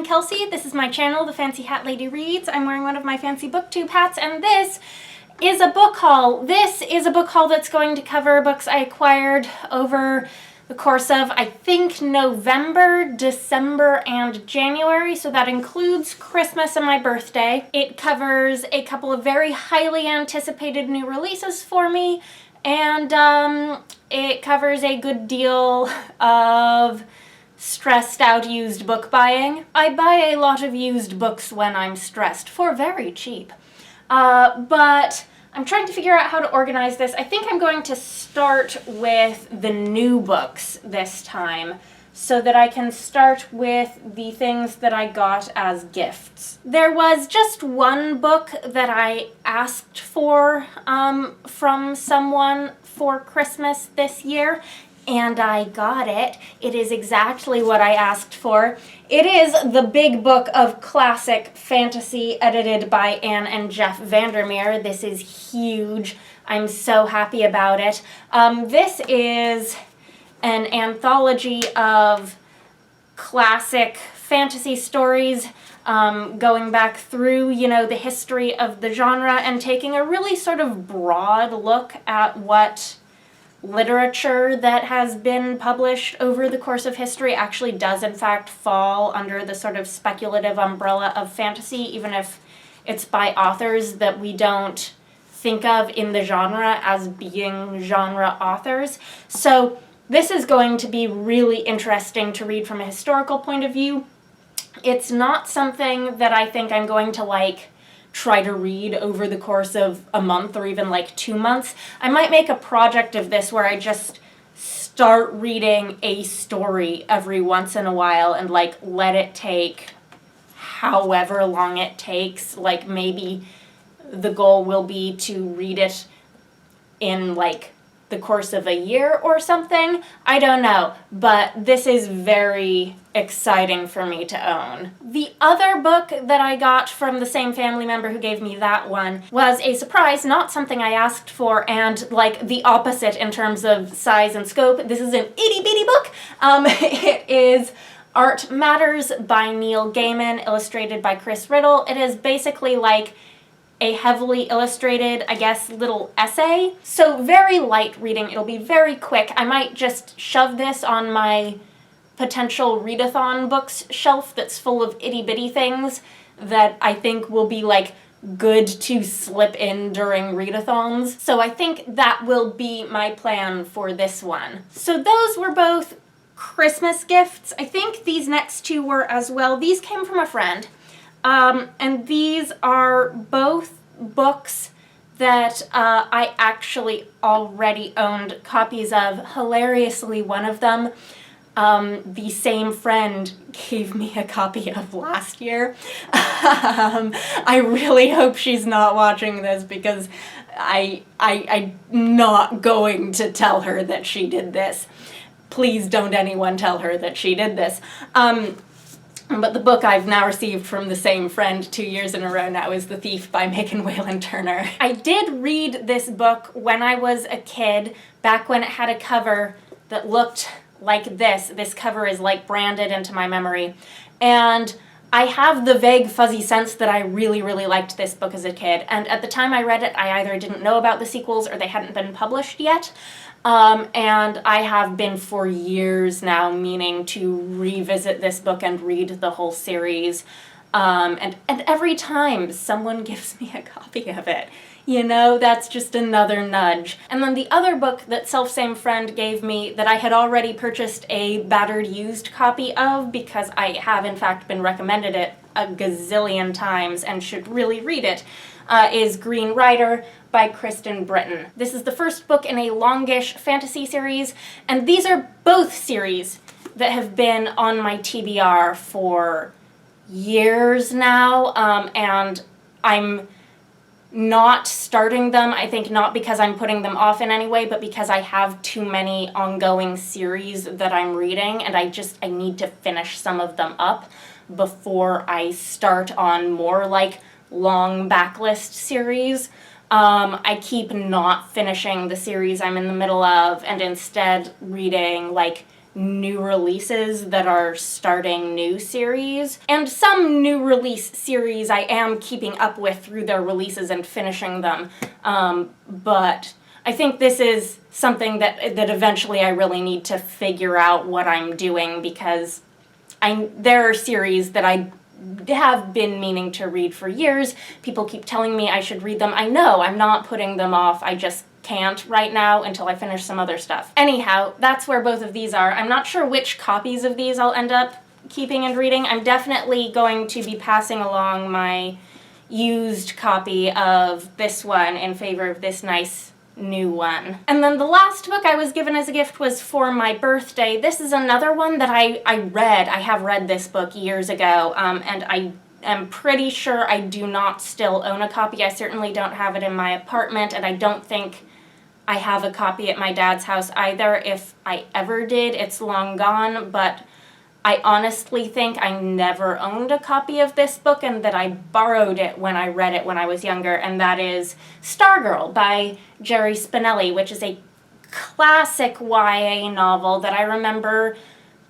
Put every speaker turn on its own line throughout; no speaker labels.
Kelsey. This is my channel, The Fancy Hat Lady Reads. I'm wearing one of my fancy booktube hats, and this is a book haul. This is a book haul that's going to cover books I acquired over the course of, I think, November, December, and January, so that includes Christmas and my birthday. It covers a couple of very highly anticipated new releases for me, and it covers a good deal of stressed out used book buying. I buy a lot of used books when I'm stressed, for very cheap. But I'm trying to figure out how to organize this. I think I'm going to start with the new books this time so that I can start with the things that I got as gifts. There was just one book that I asked for from someone for Christmas this year, and I got it. It is exactly what I asked for. It is the big book of classic fantasy edited by Anne and Jeff VanderMeer. This is huge. I'm so happy about it. This is an anthology of classic fantasy stories going back through, the history of the genre and taking a really sort of broad look at what literature that has been published over the course of history actually does in fact fall under the sort of speculative umbrella of fantasy, even if it's by authors that we don't think of in the genre as being genre authors. So this is going to be really interesting to read from a historical point of view. It's not something that I think I'm going to try to read over the course of a month or even 2 months. I might make a project of this where I just start reading a story every once in a while and let it take however long it takes. Maybe the goal will be to read it in the course of a year or something. I don't know, but this is very exciting for me to own. The other book that I got from the same family member who gave me that one was a surprise, not something I asked for, and the opposite in terms of size and scope. This is an itty bitty book. It is Art Matters by Neil Gaiman, illustrated by Chris Riddle. It is basically a heavily illustrated, I guess, little essay. So very light reading. It'll be very quick. I might just shove this on my potential readathon books shelf that's full of itty-bitty things that I think will be good to slip in during readathons. So I think that will be my plan for this one. So those were both Christmas gifts. I think these next two were as well. These came from a friend. And these are both books that I actually already owned copies of. Hilariously, one of them, the same friend gave me a copy of last year. I really hope she's not watching this because I'm not going to tell her that she did this. Please don't anyone tell her that she did this. But the book I've now received from the same friend 2 years in a row now is The Thief by Megan Whalen Turner. I did read this book when I was a kid, back when it had a cover that looked like this. This cover is branded into my memory. And I have the vague fuzzy sense that I really, really liked this book as a kid. And at the time I read it, I either didn't know about the sequels or they hadn't been published yet. And I have been for years now meaning to revisit this book and read the whole series. And every time someone gives me a copy of it, that's just another nudge. And then the other book that self-same friend gave me that I had already purchased a battered used copy of because I have in fact been recommended it a gazillion times and should really read it, is Green Rider by Kristen Britton. This is the first book in a longish fantasy series, and these are both series that have been on my TBR for years now, and I'm not starting them, I think not because I'm putting them off in any way, but because I have too many ongoing series that I'm reading, and I need to finish some of them up before I start on more long backlist series. I keep not finishing the series I'm in the middle of and instead reading new releases that are starting new series. And some new release series I am keeping up with through their releases and finishing them. But I think this is something that eventually I really need to figure out what I'm doing, because there are series that I have been meaning to read for years. People keep telling me I should read them. I know, I'm not putting them off. I just can't right now until I finish some other stuff. Anyhow, that's where both of these are. I'm not sure which copies of these I'll end up keeping and reading. I'm definitely going to be passing along my used copy of this one in favor of this nice new one. And then the last book I was given as a gift was for my birthday. This is another one that I read. I have read this book years ago, and I am pretty sure I do not still own a copy. I certainly don't have it in my apartment, and I don't think I have a copy at my dad's house either. If I ever did, it's long gone, but I honestly think I never owned a copy of this book and that I borrowed it when I read it when I was younger, and that is Stargirl by Jerry Spinelli, which is a classic YA novel that I remember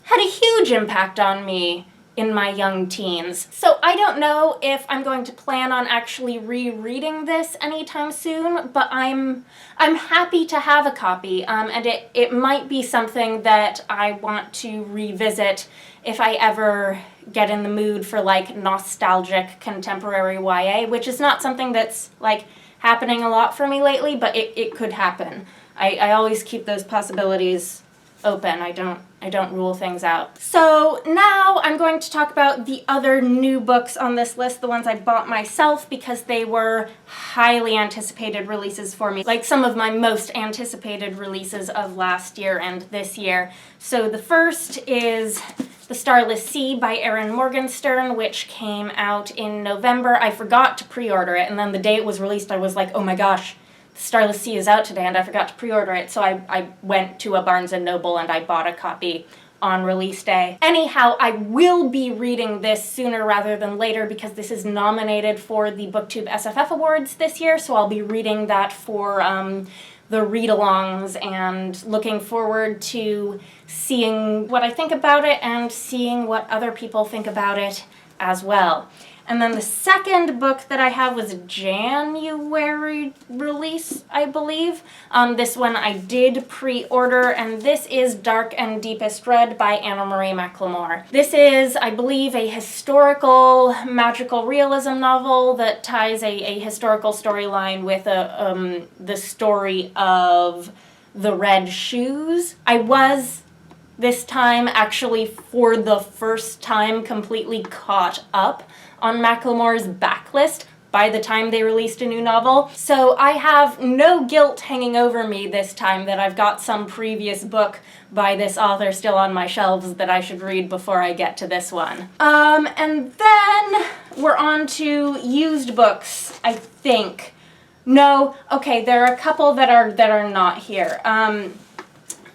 had a huge impact on me in my young teens. So I don't know if I'm going to plan on actually rereading this anytime soon, but I'm happy to have a copy, and it might be something that I want to revisit if I ever get in the mood for like nostalgic contemporary YA, which is not something that's like happening a lot for me lately, but it could happen. I always keep those possibilities open. I don't rule things out. So now I'm going to talk about the other new books on this list, the ones I bought myself because they were highly anticipated releases for me, like some of my most anticipated releases of last year and this year. So the first is The Starless Sea by Erin Morgenstern, which came out in November. I forgot to pre-order it, and then the day it was released I was like, oh my gosh, Starless Sea is out today, and I forgot to pre-order it, so I went to a Barnes & Noble and I bought a copy on release day. Anyhow, I will be reading this sooner rather than later because this is nominated for the BookTube SFF Awards this year, so I'll be reading that for the read-alongs and looking forward to seeing what I think about it and seeing what other people think about it as well. And then the second book that I have was a January release, I believe. This one I did pre-order, and this is Dark and Deepest Red by Anna Marie McLemore. This is, I believe, a historical magical realism novel that ties a historical storyline with the story of the Red Shoes. I was this time actually for the first time completely caught up on McLemore's backlist by the time they released a new novel. So I have no guilt hanging over me this time that I've got some previous book by this author still on my shelves that I should read before I get to this one. And then we're on to used books, I think. No, okay, there are a couple that are not here.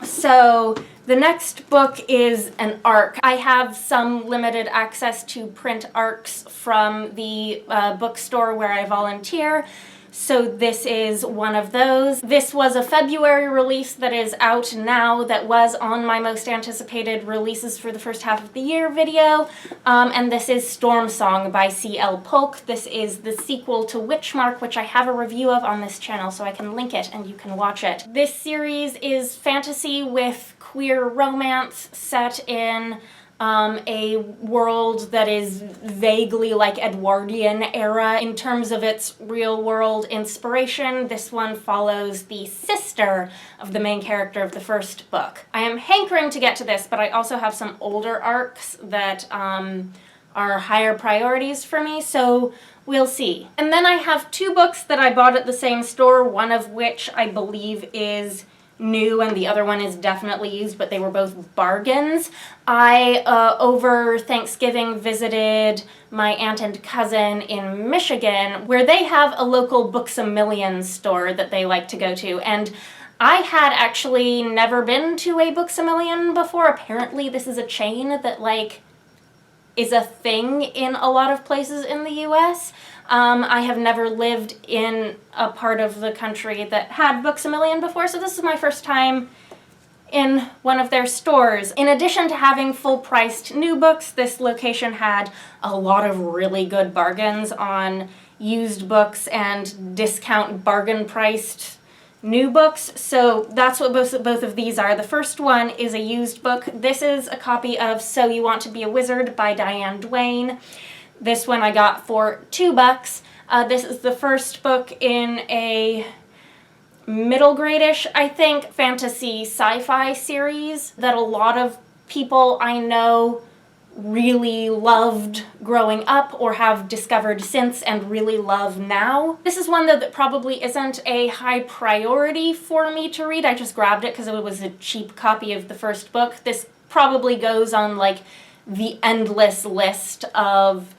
So the next book is an ARC. I have some limited access to print ARCs from the bookstore where I volunteer, so this is one of those. This was a February release that is out now that was on my most anticipated releases for the first half of the year video, and this is Stormsong by C.L. Polk. This is the sequel to Witchmark, which I have a review of on this channel, so I can link it and you can watch it. This series is fantasy with queer romance set in a world that is vaguely like Edwardian era in terms of its real world inspiration. This one follows the sister of the main character of the first book. I am hankering to get to this, but I also have some older arcs that are higher priorities for me, so we'll see. And then I have two books that I bought at the same store, one of which I believe is new and the other one is definitely used, but they were both bargains. I, over Thanksgiving, visited my aunt and cousin in Michigan, where they have a local Books-A-Million store that they like to go to, and I had actually never been to a Books-A-Million before. Apparently this is a chain that, like, is a thing in a lot of places in the US. I have never lived in a part of the country that had Books-A-Million before, so this is my first time in one of their stores. In addition to having full-priced new books, this location had a lot of really good bargains on used books and discount bargain-priced new books. So that's what both of these are. The first one is a used book. This is a copy of So You Want to Be a Wizard by Duane. This one I got for $2. This is the first book in a middle grade-ish, I think, fantasy sci-fi series that a lot of people I know really loved growing up or have discovered since and really love now. This is one that probably isn't a high priority for me to read. I just grabbed it because it was a cheap copy of the first book. This probably goes on like the endless list of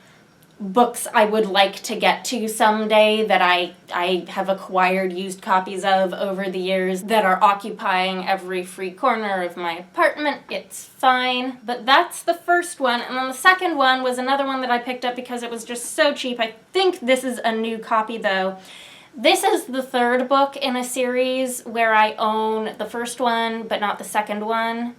books I would like to get to someday that I have acquired used copies of over the years that are occupying every free corner of my apartment. It's fine. But that's the first one. And then the second one was another one that I picked up because it was just so cheap. I think this is a new copy though. This is the third book in a series where I own the first one but not the second one.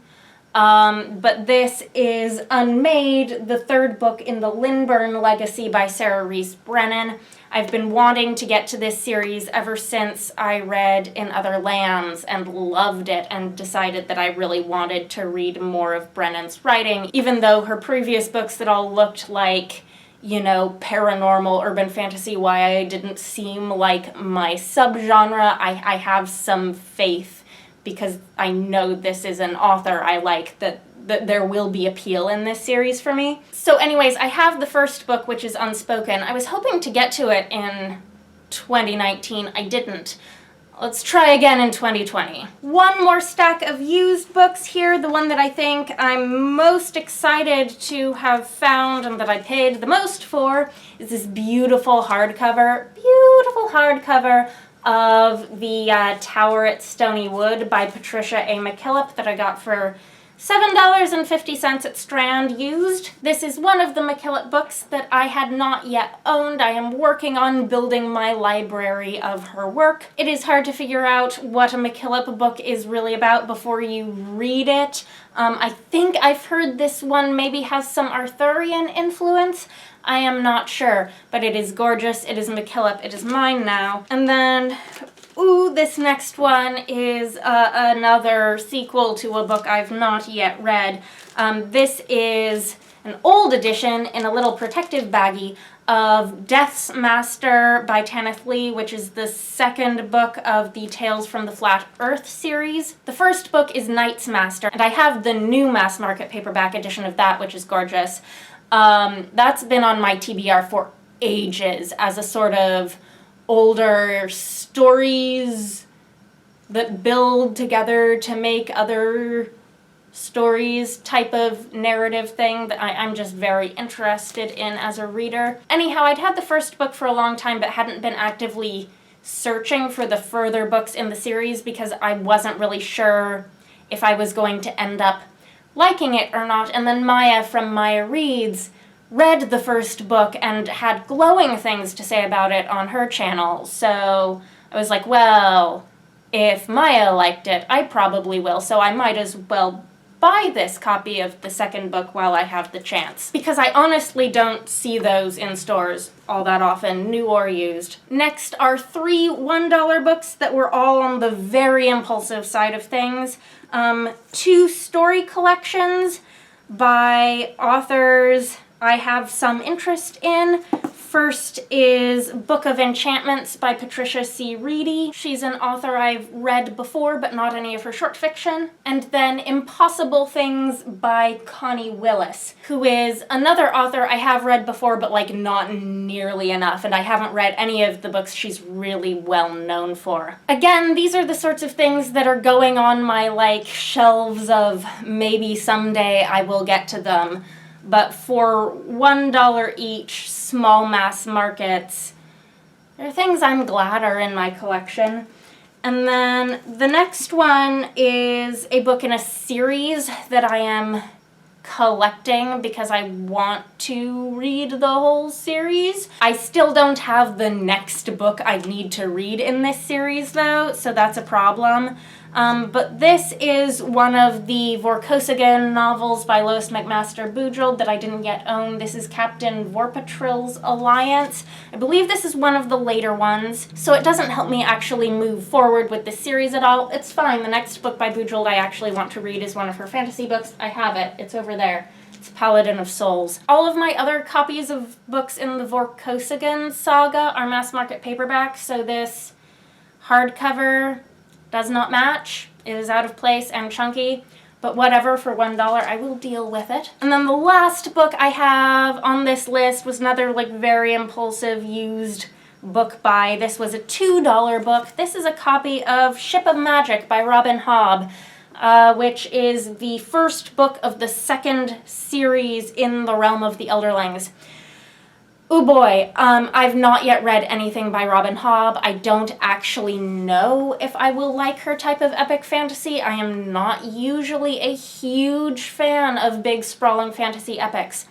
But this is Unmade, the third book in the Lindburn Legacy by Rees Brennan. I've been wanting to get to this series ever since I read In Other Lands and loved it and decided that I really wanted to read more of Brennan's writing, even though her previous books that all looked like, you know, paranormal urban fantasy YA didn't seem like my subgenre. I have some faith because I know this is an author I like, that there will be appeal in this series for me. So anyways, I have the first book, which is Unspoken. I was hoping to get to it in 2019. I didn't. Let's try again in 2020. One more stack of used books here. The one that I think I'm most excited to have found and that I paid the most for is this beautiful hardcover of the Tower at Stony Wood by Patricia A. McKillip that I got for $7.50 at Strand used. This is one of the McKillip books that I had not yet owned. I am working on building my library of her work. It is hard to figure out what a McKillip book is really about before you read it. I think I've heard this one maybe has some Arthurian influence. I am not sure, but it is gorgeous. It is McKillip. It is mine now. And then, ooh, this next one is another sequel to a book I've not yet read. This is an old edition in a little protective baggie of Death's Master by Tanith Lee, which is the second book of the Tales from the Flat Earth series. The first book is Night's Master, and I have the new mass market paperback edition of that, which is gorgeous. That's been on my TBR for ages as a sort of older stories that build together to make other stories type of narrative thing that I'm just very interested in as a reader. Anyhow, I'd had the first book for a long time but hadn't been actively searching for the further books in the series because I wasn't really sure if I was going to end up liking it or not. And then Maya from Maya Reads read the first book and had glowing things to say about it on her channel. So I was like, well, if Maya liked it, I probably will. So I might as well buy this copy of the second book while I have the chance, because I honestly don't see those in stores all that often, new or used. Next are 3 $1 books that were all on the very impulsive side of things. 2 story collections by authors I have some interest in. First is Book of Enchantments by Patricia C. Wrede. She's an author I've read before, but not any of her short fiction. And then Impossible Things by Connie Willis, who is another author I have read before, but like not nearly enough, and I haven't read any of the books she's really well known for. Again, these are the sorts of things that are going on my like shelves of maybe someday I will get to them. But for $1 each, small mass markets, they're things I'm glad are in my collection. And then the next one is a book in a series that I am collecting because I want to read the whole series. I still don't have the next book I need to read in this series though, so that's a problem. But this is one of the Vorkosigan novels by Lois McMaster Bujold that I didn't yet own. This is Captain Vorpatril's Alliance. I believe this is one of the later ones, so it doesn't help me actually move forward with this series at all. It's fine. The next book by Bujold I actually want to read is one of her fantasy books. I have it. It's over there. It's Paladin of Souls. All of my other copies of books in the Vorkosigan saga are mass market paperback, so this hardcover does not match. It is out of place and chunky, but whatever, for $1 I will deal with it. And then the last book I have on this list was another very impulsive used book buy. This was a $2 book. This is a copy of Ship of Magic by Robin Hobb, which is the first book of the second series in the realm of the Elderlings. Oh boy, I've not yet read anything by Robin Hobb. I don't actually know if I will like her type of epic fantasy. I am not usually a huge fan of big, sprawling fantasy epics.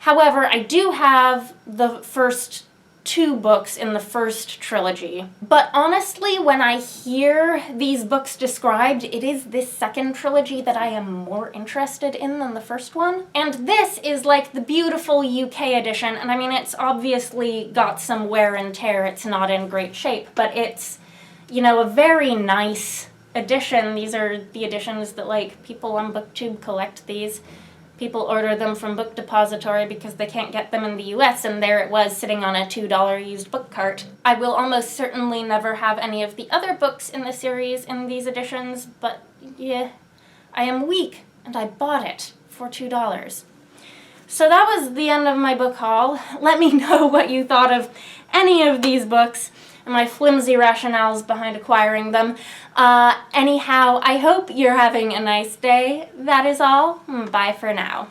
However, I do have the first 2 books in the first trilogy. But honestly, when I hear these books described, it is this second trilogy that I am more interested in than the first one. And this is the beautiful UK edition, and I mean, it's obviously got some wear and tear. It's not in great shape, but it's, a very nice edition. These are the editions that people on BookTube collect these. People order them from Book Depository because they can't get them in the US, and there it was sitting on a $2 used book cart. I will almost certainly never have any of the other books in the series in these editions, but yeah, I am weak, and I bought it for $2. So that was the end of my book haul. Let me know what you thought of any of these books and my flimsy rationales behind acquiring them. Anyhow, I hope you're having a nice day. That is all. Bye for now.